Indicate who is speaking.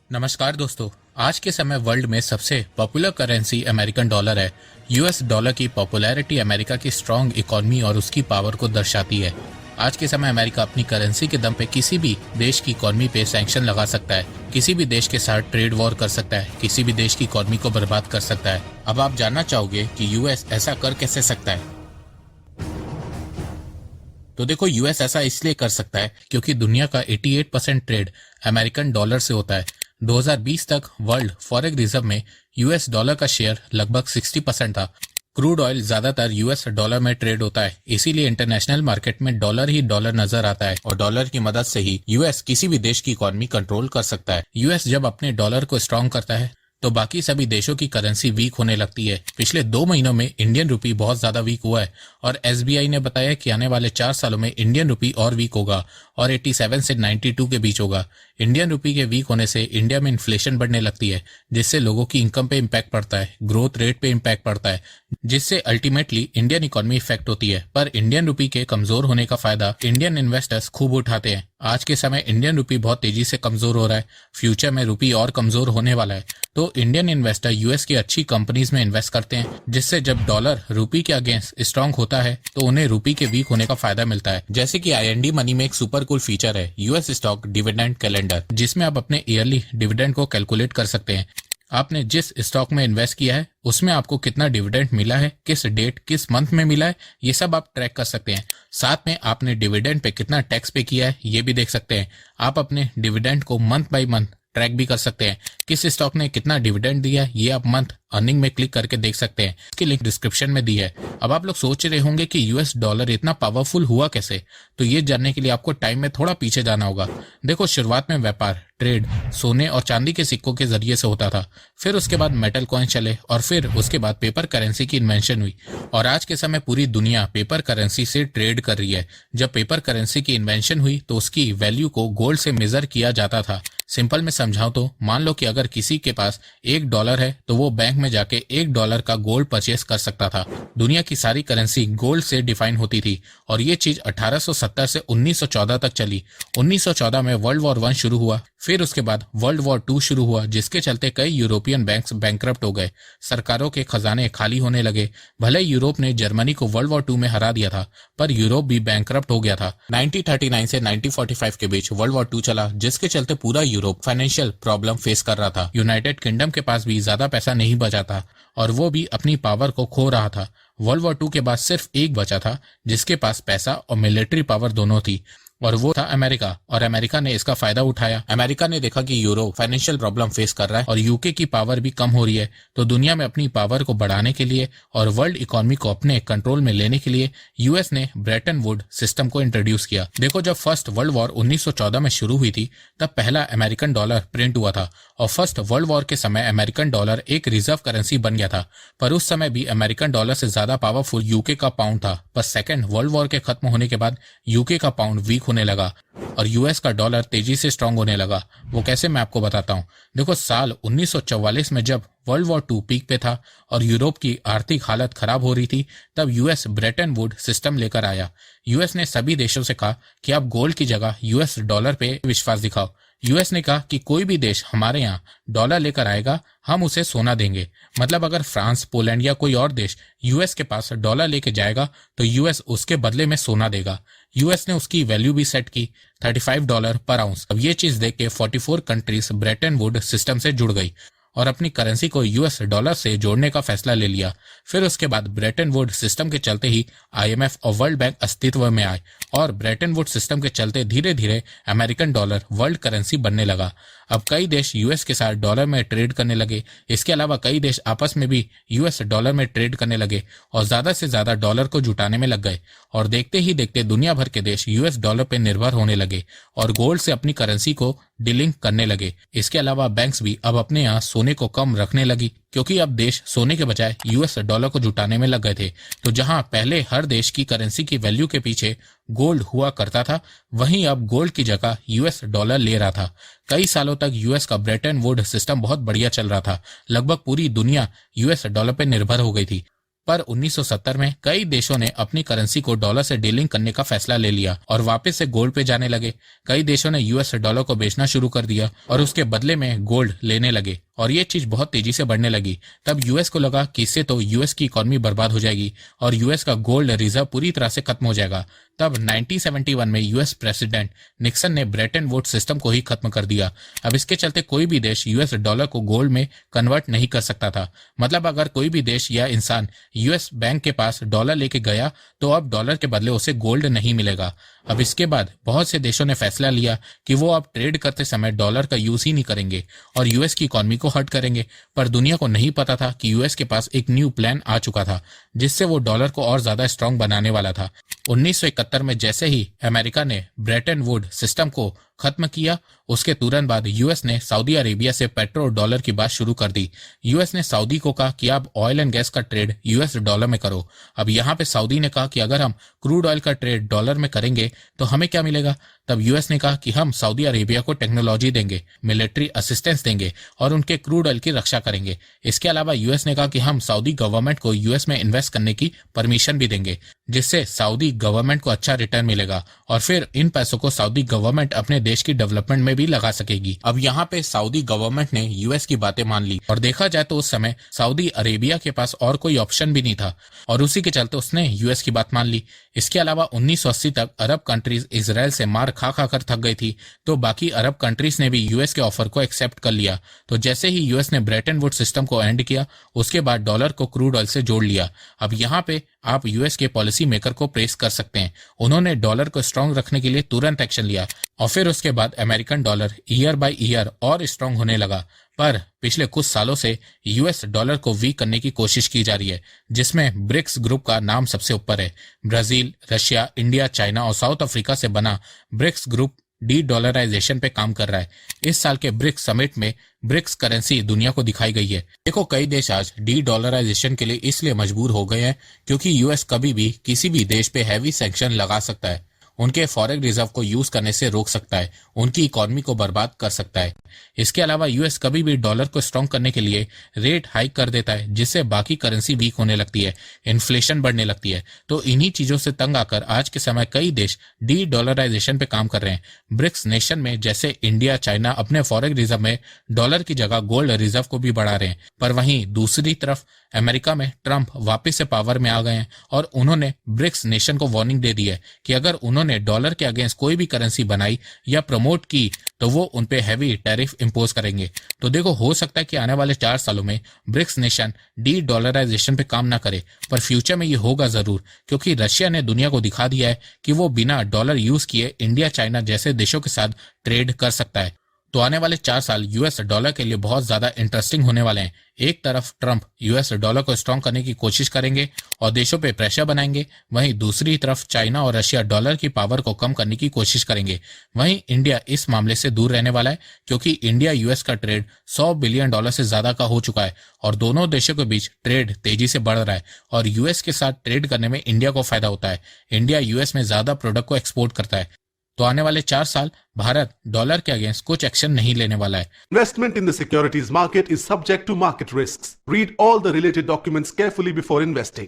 Speaker 1: नमस्कार दोस्तों। आज के समय वर्ल्ड में सबसे पॉपुलर करेंसी अमेरिकन डॉलर है। यूएस डॉलर की पॉपुलैरिटी अमेरिका की स्ट्रांग इकोनॉमी और उसकी पावर को दर्शाती है। आज के समय अमेरिका अपनी करेंसी के दम पे किसी भी देश की इकोनॉमी पे सैंक्शन लगा सकता है, किसी भी देश के साथ ट्रेड वॉर कर सकता है, किसी भी देश की इकोनॉमी को बर्बाद कर सकता है। अब आप जानना चाहोगे कि यूएस ऐसा कर कैसे सकता है। तो देखो, यूएस ऐसा इसलिए कर सकता है क्योंकि दुनिया का 88% ट्रेड अमेरिकन डॉलर से होता है। 2020 तक वर्ल्ड फॉरेक्स रिजर्व में यूएस डॉलर का शेयर लगभग 60% था। क्रूड ऑयल ज्यादातर यूएस डॉलर में ट्रेड होता है, इसीलिए इंटरनेशनल मार्केट में डॉलर ही डॉलर नजर आता है और डॉलर की मदद से ही यूएस किसी भी देश की इकोनॉमी कंट्रोल कर सकता है। यूएस जब अपने डॉलर को स्ट्रांग करता है तो बाकी सभी देशों की करेंसी वीक होने लगती है। पिछले 2 महीनों में इंडियन रुपी बहुत ज्यादा वीक हुआ है और एसबीआई ने बताया कि आने वाले 4 सालों में इंडियन रुपी और वीक होगा और 87 से 92 के बीच होगा। इंडियन रुपी के वीक होने से इंडिया में इन्फ्लेशन बढ़ने लगती है, जिससे लोगों की इनकम पे इम्पैक्ट पड़ता है, ग्रोथ रेट पे इम्पैक्ट पड़ता है, जिससे अल्टीमेटली इंडियन इकोनॉमी इफेक्ट होती है। पर इंडियन रुपी के कमजोर होने का फायदा इंडियन इन्वेस्टर्स खूब उठाते हैं। आज के समय इंडियन रुपी बहुत तेजी से कमजोर हो रहा है, फ्यूचर में रुपी और कमजोर होने वाला है। तो इंडियन इन्वेस्टर यूएस की अच्छी कंपनीज में इन्वेस्ट करते हैं, जिससे जब डॉलर रुपी के अगेंस्ट स्ट्रांग होता है तो उन्हें रुपी के वीक होने का फायदा मिलता है। जैसे कि आईएनडी मनी में एक सुपर कूल फीचर है, यूएस स्टॉक डिविडेंड कैलेंडर, जिसमें आप अपने ईयरली डिविडेंड को कैलकुलेट कर सकते हैं। आपने जिस स्टॉक में इन्वेस्ट किया है उसमें आपको कितना डिविडेंड मिला है, किस डेट किस मंथ में मिला है, ये सब आप ट्रैक कर सकते हैं। साथ में आपने डिविडेंड पे कितना टैक्स पे किया है ये भी देख सकते हैं। आप अपने डिविडेंड को मंथ बाय मंथ ट्रैक भी कर सकते हैं। किस स्टॉक ने कितना डिविडेंड दिया है ये आप मंथ अर्निंग में क्लिक करके देख सकते हैं। इसकी लिंक डिस्क्रिप्शन में दी है। अब आप लोग सोच रहे होंगे कि यूएस डॉलर इतना पावरफुल हुआ कैसे, तो ये जानने के लिए आपको टाइम में थोड़ा पीछे जाना होगा। देखो, शुरुआत में व्यापार ट्रेड सोने और चांदी के सिक्कों के जरिए से होता था, फिर उसके बाद मेटल कॉइन चले और फिर उसके बाद पेपर करेंसी की इन्वेंशन हुई और आज के समय पूरी दुनिया पेपर करेंसी से ट्रेड कर रही है। जब पेपर करेंसी की इन्वेंशन हुई तो उसकी वैल्यू को गोल्ड से मेजर किया जाता था। सिंपल में समझाऊं तो मान लो कि अगर किसी के पास $1 है तो वो बैंक में जाके $1 का गोल्ड परचेस कर सकता था। दुनिया की सारी करेंसी गोल्ड से डिफाइन होती थी और ये चीज 1870 से 1914 तक चली। 1914 में वर्ल्ड वॉर 1 शुरू हुआ, फिर उसके बाद वर्ल्ड वॉर 2 शुरू हुआ, जिसके चलते कई यूरोपियन बैंक्स बैंकरप्ट हो गए, सरकारों के खजाने खाली होने लगे। भले यूरोप ने जर्मनी को वर्ल्ड वॉर 2 में हरा दिया था, पर यूरोप भी बैंकरप्ट हो गया था। 1939 से 1945 के बीच वर्ल्ड वॉर 2 चला, जिसके चलते पूरा यूरोप फाइनेंशियल प्रॉब्लम फेस कर रहा था। यूनाइटेड किंगडम के पास भी ज्यादा पैसा नहीं बचा था और वो भी अपनी पावर को खो रहा था। वर्ल्ड वॉर 2 के बाद सिर्फ एक बचा था जिसके पास पैसा और मिलिट्री पावर दोनों थी, और वो था अमेरिका। और अमेरिका ने इसका फायदा उठाया। अमेरिका ने देखा कि यूरोप फाइनेंशियल प्रॉब्लम फेस कर रहा है और यूके की पावर भी कम हो रही है, तो दुनिया में अपनी पावर को बढ़ाने के लिए और वर्ल्ड इकोनॉमी को अपने कंट्रोल में लेने के लिए यूएस ने ब्रेटन वुड सिस्टम को इंट्रोड्यूस किया। देखो, जब फर्स्ट वर्ल्ड वॉर 1914 में शुरू हुई थी तब पहला अमेरिकन डॉलर प्रिंट हुआ था और फर्स्ट वर्ल्ड वॉर के समय अमेरिकन डॉलर एक रिजर्व करेंसी बन गया था। पर उस समय भी अमेरिकन डॉलर से ज्यादा पावरफुल यूके का पाउंड था। पर सेकेंड वर्ल्ड वॉर के खत्म होने के बाद यूके का पाउंड वीक होने लगा और यूएस का डॉलर तेजी से स्ट्रांग होने लगा। वो कैसे, मैं आपको बताता हूँ। देखो, साल 1944 में जब वर्ल्ड वॉर 2 पीक पे था और यूरोप की आर्थिक हालत खराब हो रही थी, तब यूएस ब्रेटन वुड सिस्टम लेकर आया। यूएस ने सभी देशों से कहा कि आप गोल्ड की जगह यूएस डॉलर पे विश्वास दिखाओ। यूएस ने कहा कि कोई भी देश हमारे यहाँ डॉलर लेकर आएगा, हम उसे सोना देंगे। मतलब अगर फ्रांस, पोलैंड या कोई और देश यूएस के पास डॉलर लेके जाएगा तो यूएस उसके बदले में सोना देगा। यूएस ने उसकी वैल्यू भी सेट की, $35 पर आउंस। अब ये चीज देख के 44 कंट्रीज ब्रेटन वुड सिस्टम से जुड़ गई और अपनी करेंसी को यूएस डॉलर से जोड़ने का फैसला ले लिया। फिर उसके बाद ब्रेटन वुड सिस्टम के चलते ही आईएमएफ और वर्ल्ड बैंक अस्तित्व में आए और ब्रेटन वुड सिस्टम के चलते धीरे धीरे अमेरिकन डॉलर वर्ल्ड करेंसी बनने लगा। अब कई देश यूएस के साथ डॉलर में ट्रेड करने लगे। इसके अलावा कई देश आपस में भी यूएस डॉलर में ट्रेड करने लगे और ज्यादा से ज्यादा डॉलर को जुटाने में लग गए और देखते ही देखते दुनिया भर के देश यूएस डॉलर पर निर्भर होने लगे और गोल्ड से अपनी करेंसी को डीलिंक करने लगे। इसके अलावा बैंक्स भी अब अपने यहाँ सोने को कम रखने लगी, क्योंकि अब देश सोने के बजाय यूएस डॉलर को जुटाने में लग गए थे। तो जहां पहले हर देश की करेंसी की वैल्यू के पीछे गोल्ड हुआ करता था, वहीं अब गोल्ड की जगह यूएस डॉलर ले रहा था। कई सालों तक यूएस का ब्रेटन वुड सिस्टम बहुत बढ़िया चल रहा था। लगभग पूरी दुनिया यूएस डॉलर पर निर्भर हो गई थी। पर 1970 में कई देशों ने अपनी करेंसी को डॉलर से डीलिंग करने का फैसला ले लिया और वापस से गोल्ड पे जाने लगे। कई देशों ने यूएस डॉलर को बेचना शुरू कर दिया और उसके बदले में गोल्ड लेने लगे और ये चीज बहुत तेजी से बढ़ने लगी। तब यूएस को लगा कि इससे तो यूएस की इकोनॉमी बर्बाद हो जाएगी और यूएस का गोल्ड रिजर्व पूरी तरह से खत्म हो जाएगा। तब 1971 में यूएस प्रेसिडेंट निक्सन ने ब्रेटन वुड्स सिस्टम को ही खत्म कर दिया। अब इसके चलते कोई भी देश यूएस डॉलर को गोल्ड में कन्वर्ट नहीं कर सकता था। मतलब अगर कोई भी देश या इंसान यूएस बैंक के पास डॉलर लेके गया तो अब डॉलर के बदले उसे गोल्ड नहीं मिलेगा। अब इसके बाद बहुत से देशों ने फैसला लिया कि वो अब ट्रेड करते समय डॉलर का यूज ही नहीं करेंगे और यूएस की इकोनॉमी को हर्ट करेंगे। पर दुनिया को नहीं पता था कि यूएस के पास एक न्यू प्लान आ चुका था जिससे वो डॉलर को और ज्यादा स्ट्रांग बनाने वाला था। 1971 में जैसे ही अमेरिका ने ब्रेटन वुड सिस्टम को खत्म किया, उसके तुरंत बाद यूएस ने सऊदी अरेबिया से पेट्रोल डॉलर की बात शुरू कर दी। यूएस ने सऊदी को कहा कि आप ऑयल एंड गैस का ट्रेड यूएस डॉलर में करो। अब यहाँ पे सऊदी ने कहा कि अगर हम क्रूड ऑयल का ट्रेड डॉलर में करेंगे तो हमें क्या मिलेगा। तब यूएस ने कहा कि हम सऊदी अरेबिया को टेक्नोलॉजी देंगे, मिलिट्री असिस्टेंस देंगे और उनके क्रूड ऑयल की रक्षा करेंगे। इसके अलावा यूएस ने कहा कि हम सऊदी गवर्नमेंट को यूएस में इन्वेस्ट करने की परमिशन भी देंगे जिससे सऊदी गवर्नमेंट को अच्छा रिटर्न मिलेगा और फिर इन पैसों को सऊदी गवर्नमेंट अपने देश की डेवलपमेंट में भी लगा सकेगी। अब यहाँ पे सऊदी गवर्नमेंट ने यूएस की बातें मान ली और देखा जाए तो उस समय सऊदी अरेबिया के पास और कोई ऑप्शन भी नहीं था और उसी के चलते उसने यूएस की बात मान ली। इसके अलावा 1980 तक अरब कंट्रीज इजराइल से मार खा खा कर थक गई थी तो बाकी अरब कंट्रीज ने भी यूएस के ऑफर को एक्सेप्ट कर लिया। तो जैसे ही यूएस ने ब्रेटन वुड सिस्टम को एंड किया उसके बाद डॉलर को क्रूड ऑयल से जोड़ लिया। अब यहाँ पे आप यूएस के पॉलिसी मेकर को प्रेस कर सकते हैं। उन्होंने डॉलर को स्ट्रांग रखने के लिए तुरंत एक्शन लिया और फिर उसके बाद American dollar year by year और स्ट्रांग होने लगा। पर पिछले कुछ सालों से यूएस डॉलर को वीक करने की कोशिश की जा रही है जिसमें ब्रिक्स ग्रुप का नाम सबसे ऊपर है। ब्राजील, रशिया, इंडिया, चाइना और साउथ अफ्रीका से बना ब्रिक्स ग्रुप डी डॉलराइजेशन पे काम कर रहा है। इस साल के ब्रिक्स समिट में ब्रिक्स करेंसी दुनिया को दिखाई गई है। देखो कई देश आज डी डॉलराइजेशन के लिए इसलिए मजबूर हो गए हैं क्योंकि यूएस कभी भी किसी भी देश पे हैवी सैंक्शन लगा सकता है, उनके फॉरेन रिजर्व को यूज करने से रोक सकता है, उनकी इकोनॉमी को बर्बाद कर सकता है। इसके अलावा यूएस कभी भी डॉलर को स्ट्रांग करने के लिए रेट हाइक कर देता है जिससे बाकी करेंसी वीक होने लगती है, इन्फ्लेशन बढ़ने लगती है। तो इन्हीं चीजों से तंग आकर आज के समय कई देश डी डॉलराइजेशन पे काम कर रहे हैं। ब्रिक्स नेशन में जैसे इंडिया, चाइना अपने फॉरेन रिजर्व में डॉलर की जगह गोल्ड रिजर्व को भी बढ़ा रहे हैं। पर वहीं दूसरी तरफ अमेरिका में ट्रंप वापस से पावर में आ गए हैं और उन्होंने ब्रिक्स नेशन को वार्निंग दे दी है कि अगर उन्होंने डॉलर के अगेंस्ट कोई भी करेंसी बनाई या प्रमोट की तो वो उनपे हैवी टैरिफ इंपोज करेंगे। तो देखो हो सकता है कि आने वाले 4 सालों में ब्रिक्स नेशन डी डॉलराइजेशन पे काम ना करे, पर फ्यूचर में ये होगा जरूर क्योंकि रशिया ने दुनिया को दिखा दिया है कि वो बिना डॉलर यूज किए इंडिया, चाइना जैसे देशों के साथ ट्रेड कर सकता है। तो आने वाले 4 साल यूएस डॉलर के लिए बहुत ज्यादा इंटरेस्टिंग होने वाले हैं। एक तरफ ट्रंप यूएस डॉलर को स्ट्रांग करने की कोशिश करेंगे और देशों पे प्रेशर बनाएंगे, वहीं दूसरी तरफ चाइना और रशिया डॉलर की पावर को कम करने की कोशिश करेंगे। वहीं इंडिया इस मामले से दूर रहने वाला है क्योंकि इंडिया यूएस का ट्रेड $100 बिलियन से ज्यादा का हो चुका है और दोनों देशों के बीच ट्रेड तेजी से बढ़ रहा है और यूएस के साथ ट्रेड करने में इंडिया को फायदा होता है। इंडिया यूएस में ज्यादा प्रोडक्ट को एक्सपोर्ट करता है। तो आने वाले 4 साल भारत डॉलर के अगेंस्ट कुछ एक्शन नहीं लेने वाला है।
Speaker 2: Investment in the securities market is subject to market risks. Read all the related documents carefully before investing.